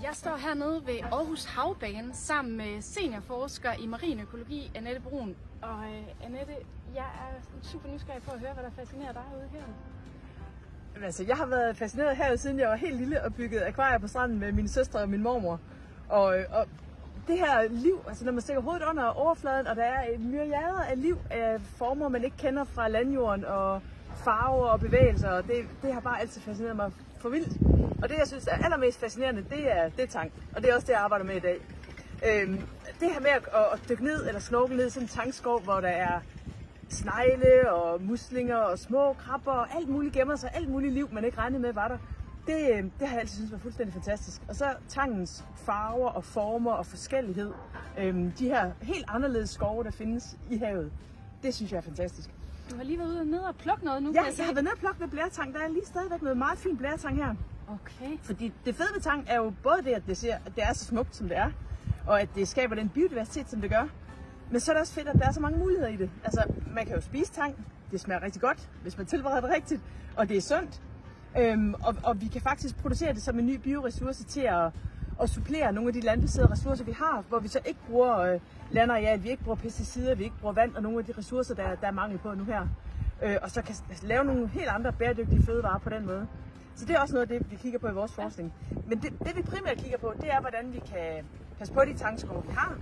Jeg står hernede ved Aarhus Havbane sammen med seniorforsker i marin økologi, Annette Bruun. Og Annette, jeg er super nysgerrig på at høre, hvad der fascinerer dig ude her. Altså, jeg har været fascineret her, siden jeg var helt lille og bygget akvarier på stranden med mine søstre og min mormor. Og det her liv, altså når man stikker hovedet under overfladen, og der er en myriade af liv af former, man ikke kender fra landjorden, og farver og bevægelser, og det har bare altid fascineret mig for vildt. Og det, jeg synes er allermest fascinerende, det er tang, og det er også det, jeg arbejder med i dag. Det her med at dykke ned eller snorkel ned i sådan en tangskov, hvor der er snegle og muslinger og små krabber og alt muligt gemmer sig, alt muligt liv, man ikke regnede med var der. Det har jeg altid synes var fuldstændig fantastisk. Og så tangens farver og former og forskellighed. De her helt anderledes skove, der findes i havet. Det synes jeg er fantastisk. Du har lige været ude og ned og plukke noget nu. Ja, jeg har været nede og plukke med blæretang. Der er lige stadigvæk noget meget fint blæretang her. Okay. Fordi det fede ved tang er jo både det, at det er så smukt, som det er, og at det skaber den biodiversitet, som det gør. Men så er det også fedt, at der er så mange muligheder i det. Altså, man kan jo spise tang. Det smager rigtig godt, hvis man tilbereder det rigtigt. Og det er sundt. Og vi kan faktisk producere det som en ny bioressource til at supplere nogle af de landbaserede ressourcer, vi har, hvor vi så ikke bruger landareal, vi ikke bruger pesticider, vi ikke bruger vand og nogle af de ressourcer, der er mangel på nu her. Og så kan lave nogle helt andre bæredygtige fødevarer på den måde. Så det er også noget af det, vi kigger på i vores forskning. Men det vi primært kigger på, det er, hvordan vi kan passe på de tangskove, vi har,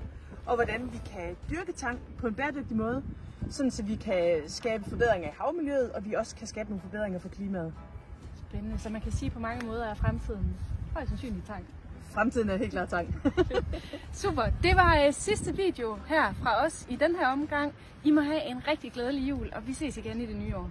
og hvordan vi kan dyrke tang på en bæredygtig måde, sådan så vi kan skabe forbedringer i havmiljøet, og vi også kan skabe nogle forbedringer for klimaet. Spændende, så man kan sige på mange måder, at fremtiden højst sandsynligt tang. Fremtiden er helt klart tang. Super, det var sidste video her fra os i den her omgang. I må have en rigtig glædelig jul, og vi ses igen i det nye år.